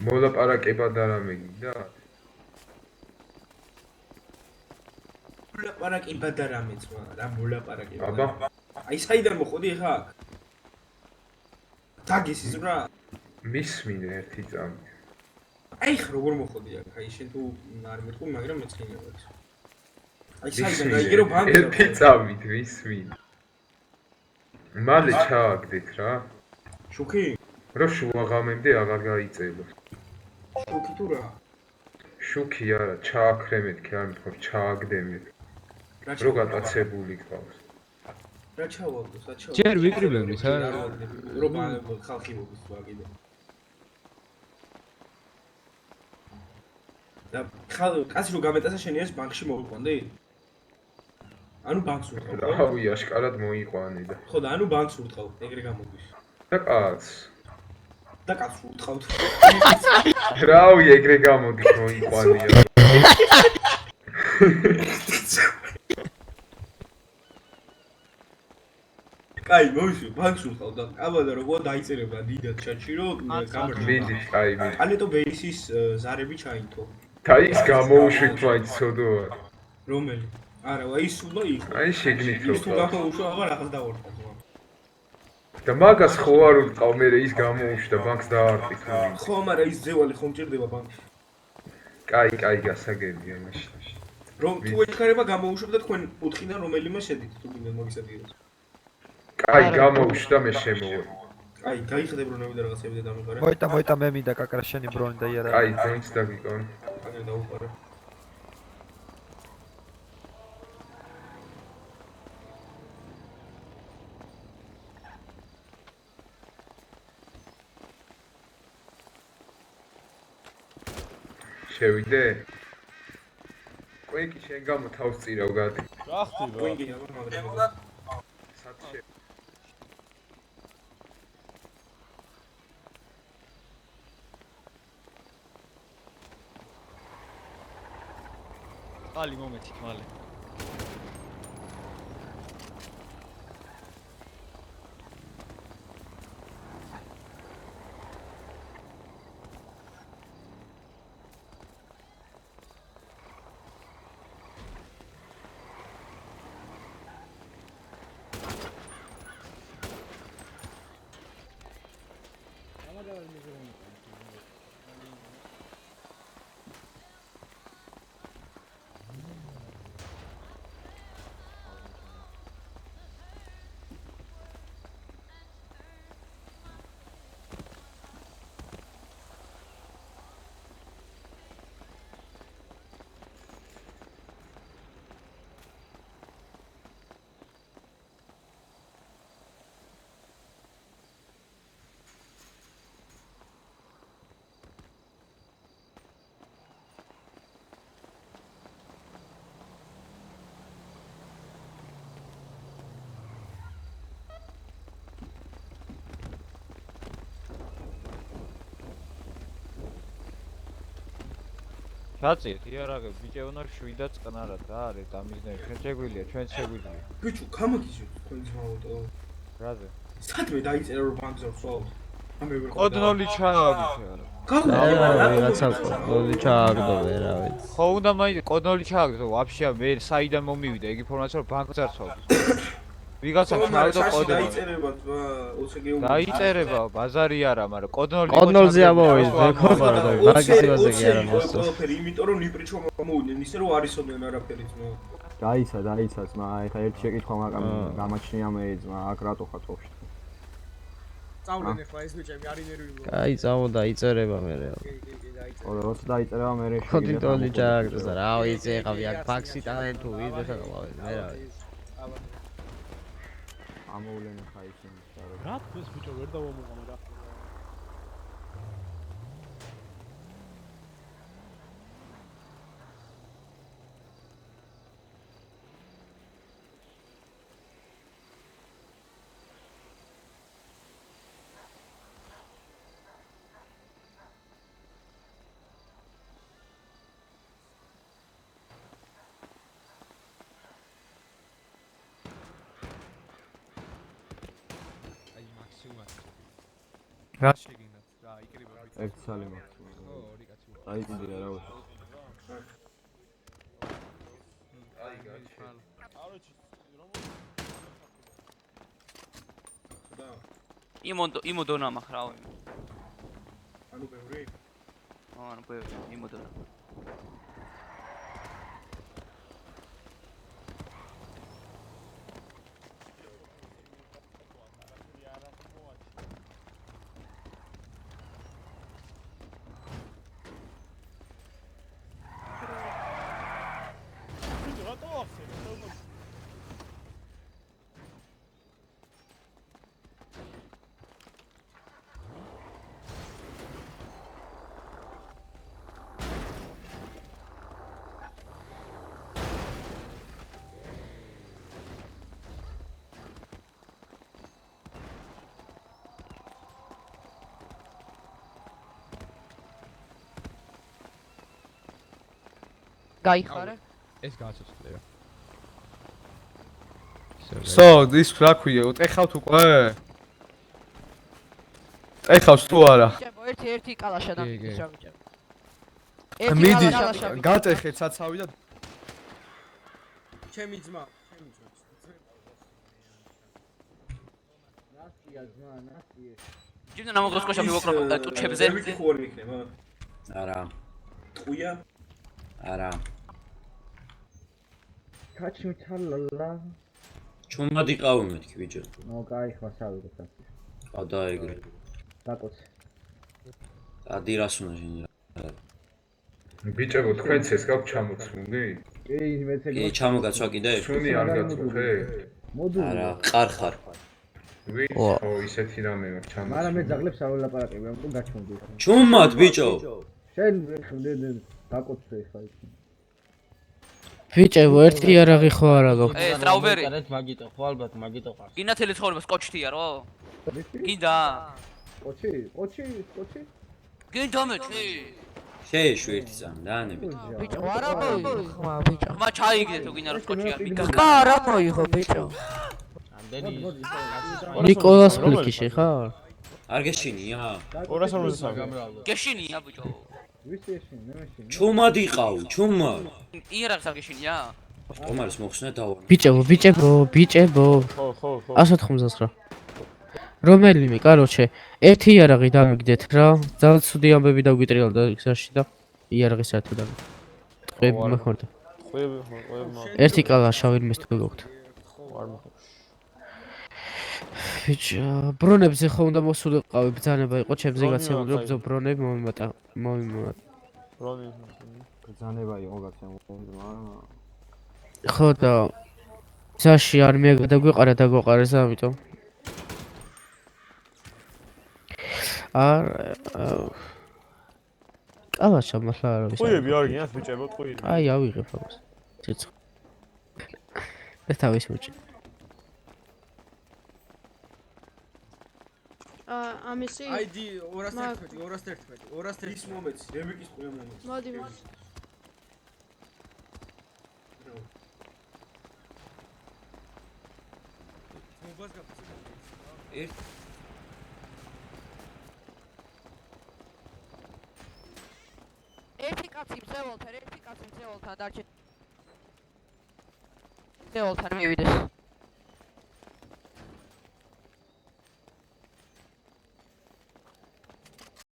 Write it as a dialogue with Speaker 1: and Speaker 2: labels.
Speaker 1: მოლაპარაკება და რამე გინდა?
Speaker 2: მოლაპარაკება და რამე ძმა, რა მოლაპარაკება?
Speaker 1: აბა,
Speaker 2: აი საიდან მოხდი ხა? დაგისის რა?
Speaker 1: მისმინე ერთი წამი.
Speaker 2: აი ხა როგორ მოხდი აქ? აი შენ თუ არ მეტყვი, მაგრამ მეც კი მეგონა. აი საიდან გაიგერო ბანკზე?
Speaker 1: ერთი წამით მისმინე. მალე ჩააგდეთ რა.
Speaker 2: შუქი?
Speaker 1: რა შუაღამემდე აღარ გაიწელო.
Speaker 2: შუქი თუ რა?
Speaker 1: შუქი არა, ჩააქრემეთ კი არ მეთქვა, ჩააგდემეთ. რო გატაცებული გყავს.
Speaker 2: რა ჩავაგდო, საჩავ.
Speaker 3: ჯერ ვიკრიბებდი სა
Speaker 2: რომ ხალხი მოგის თვა კიდე. და კაცი რო გამეტასა შენ ეს ბანკში მოვიყვანდი? ანუ ბანკს ურტყავ.
Speaker 1: რავი, აშკარად მოიყვანე და.
Speaker 2: ხო და ანუ ბანკს ურტყავ, ეგრე გამოდის.
Speaker 1: და კაც.
Speaker 2: და კაცს ურტყავთ.
Speaker 1: რავი, ეგრე გამოდის მოიყვანია.
Speaker 2: კაი, მოვიშვი, ბანკს ურტყავ და აბა და როგორ დაიწერებდა დიდად ჩატში რომ გამარჯვება.
Speaker 1: მიდი, კაი, მიდი.
Speaker 2: ალეტო ბეისის ზარები ჩაინთო.
Speaker 1: და ის გამოუშვით მაინც ცოდოა.
Speaker 2: რომელი? არა, აი ის უნდა იყო.
Speaker 1: აი შეგნით
Speaker 2: ის თუ
Speaker 1: რო.
Speaker 2: გამოუშვა, აღარ ახალ დავარტყა.
Speaker 1: და მაგას ხო არ ურტყავ, მე ის გამოუშვდა ბანკს დაარტყით.
Speaker 2: ხო, მაგრამ ის ძევალი ხომ ჭირდება ბანკში.
Speaker 1: კაი, გასაგებია მაშინ.
Speaker 2: რომ თუ ეჩქარება გამოუშვებ და თქვენ ოთხიდან რომელიმე შედით თუ გინდა მოგისადიოს.
Speaker 1: კაი, გამოუშვდა მე შემოვე.
Speaker 2: აი, გაიხდებ რონები და რაღაცები და დამიყარა.
Speaker 4: მოიტა მე მინდა კაკრა შენი ბრონი და იარა.
Speaker 1: კაი, დროინც დაგიკონ.
Speaker 2: აგერ დაუყარა.
Speaker 1: შევიდე? ყვინკი შენ გამო თავს წირავ გადი.
Speaker 3: რა ხდება?
Speaker 2: ყვინკი აბა მაგრამ.
Speaker 1: სათშე.
Speaker 3: ხალი მომეთით მალე. ჩაწიეთ იარაღები ბიჭებონა 7 წნარად რა არის დამიზნე ჩვენ შეგვიძლია ჩვენ შეგვიძლია
Speaker 2: ბიჭო, გამოგიჟო თქვენ ძმაოდო.
Speaker 3: რაზე
Speaker 2: სათმე დაიწერა რომ ბანკზე ვსვავ. ამე ვერ
Speaker 3: კოდნოლი ჩააგდო არა
Speaker 4: რაღაცა კოდნოლი ჩააგდო ვერავე.
Speaker 3: ხო უნდა მაინც კოდნოლი ჩააგდო ვაფშე მე საიდან მომივიდა ეგ ინფორმაცია რომ ბანკს არ ცხოვს ვიღაცა ჩააგდო კოდნოლი
Speaker 2: დაიწერება ძმა, ოცეგეუ.
Speaker 3: დაიწერება ბაზარი არა მაგრამ
Speaker 4: კოდნოლზე ამოვიდე ხომ არა მაგისებაზე კი არა მოსწო.
Speaker 2: ყველაფერი იმიტომ რომ ნიპრიჩო მომოვიდნენ ისე რომ არისოდნენ არაფერი ძმა.
Speaker 5: დაიცა ძმა, ეხლა ერთი შეკითხვა გამაჩნია მე ძმა, აქ რატო ხარ თოფში?
Speaker 6: წავლენ ახლა ეს ბიჭები არ ინერვიულობ.
Speaker 4: კაი, წამო დაიწერება მე რა.
Speaker 5: ო, როცა დაიწერება მე რე
Speaker 4: კოდნოლი ჩააგდო რა ვიცი ეხავი აქ ფაქსი ტალენ თუ ვიდე ხა მე რა.
Speaker 5: ამოვლენ ხა ისინი რა.
Speaker 6: რა ეს ბიჭო ვერ დავამოყამე რა.
Speaker 7: რა შეგინდათ? რა იკრიბა ვიცი.
Speaker 5: ერთი ცალი მაქვს.
Speaker 7: ხო, ორი კაცი.
Speaker 5: აი კიდე რა ვიცი.
Speaker 1: აი გაჩი.
Speaker 2: და
Speaker 8: იმოდონა მახრაო.
Speaker 2: ანუ ბევრი
Speaker 8: ანუ ბევრი იმოდონა.
Speaker 9: გაიხარე?
Speaker 3: ეს გააცოცხლება.
Speaker 7: სო, ის რა ქვია? ტეხავთ უკვე? ტეხავს თუ არა?
Speaker 9: ბიჭებო, ერთი კალაშა და
Speaker 3: კი, კი.
Speaker 9: ისო ბიჭებო.
Speaker 7: მიდი,
Speaker 9: კალაშა.
Speaker 7: გატეხეთ საცავი და
Speaker 6: ჩემი ძმა.
Speaker 8: ჯიმდა ნამოგროსკოშა მივაკრობ და ტუჩებზე.
Speaker 2: მე მიკითხო არ მიქნება
Speaker 10: არა
Speaker 2: ტყუია
Speaker 10: არა
Speaker 5: კაჩი მითალა.
Speaker 10: ჩუმად იყავი მეთქი ბიჭო
Speaker 5: ნო, კაი, ხმასავი გქა.
Speaker 10: გადაეგრე
Speaker 5: დაკოც.
Speaker 10: ადირას უნდა შენი
Speaker 1: ბიჭებო, თქვენც ეს გაქვთ ჩამოცმული?
Speaker 5: კი, მეც
Speaker 10: კი ჩამოგაცვა კიდე
Speaker 1: სუნი არ გაწუხეთ?
Speaker 5: მოდული.
Speaker 10: არა ყარხარ
Speaker 1: ვიცი, ხო, ისეთი რამე მაქვს ჩამოცმული.
Speaker 5: მაგრამ მე ძაღლებს არ ვლაპარაკები, ამიტომ გაჩვენდი.
Speaker 10: ჩუმად ბიჭო
Speaker 5: შენ დაკოცე ხა იქ.
Speaker 4: ბიჭებო, ერთი იარაღი ხო არა გაქვს?
Speaker 8: სტრაუბერი.
Speaker 4: მაგიტო, ხო ალბათ მაგიტო ყავს.
Speaker 8: გინათელი ცხოვრება სკოჩთია რო? გინდა?
Speaker 5: ოჩი, ოჩი, ოჩი.
Speaker 8: გინდა მეტი?
Speaker 10: შეეშვი ერთი წამი დაანებით
Speaker 9: ბიჭო, არა მოიხმა ბიჭო.
Speaker 8: ხმა ჩაიგდე თუ გინდა რო სკოჩი არ მიგახდა.
Speaker 9: ხმა არა მოიხო ბიჭო.
Speaker 4: ამდენი ნიკოლას ფლიკიში ხარ?
Speaker 10: არ გეშინია
Speaker 7: 253.
Speaker 8: გეშინია ბიჭო.
Speaker 5: ვიცი ეშინ, მე მეშინ.
Speaker 10: ჩუმად იყავი ჩუმად
Speaker 8: იერახს არ გეშინია?
Speaker 10: კომარის მოხსნა დავა
Speaker 4: ბიჭებო.
Speaker 7: ხო, ხო, ხო.
Speaker 4: 199. რომელიმე, კაროჩე, ერთი იარაღი დამიგდეთ რა. ძალიან ცუდი ამბები დაგვიტრიალდა გზაში და იარაღი საერთოდ არ. ტყვეები მეხმარდა.
Speaker 7: ყვები, ყვები.
Speaker 4: ერთი კალაშა ვინმეს თუ გოგთ.
Speaker 7: არ მოხდა.
Speaker 4: ბიჭო, ბრონებზე ხო უნდა მოსულიყავი, ბრძანება იყო ჩემზე გაცემული, რომ ბრძო ბრონები მომიმატა.
Speaker 7: რონი.
Speaker 5: ბრძანება იყო გაცემული, მაგრამ
Speaker 4: ხო და გზაში არმია გადაგვიყარა დაგვაყარეს ამიტომ. კალაშა მართლა არ არის.
Speaker 7: ყვები არ გინათ ბიჭებო, ყვები.
Speaker 4: აი, ავიღებ ამას. ცეცხლ. ეს თავის მოჭი.
Speaker 6: ამისი ID 211
Speaker 2: ის მომეცი რებიკის ყველა მომეცი
Speaker 6: მოდი
Speaker 9: ერთი კაცი მძეველთან დარჩეთ. მძეველთან მივიდეს.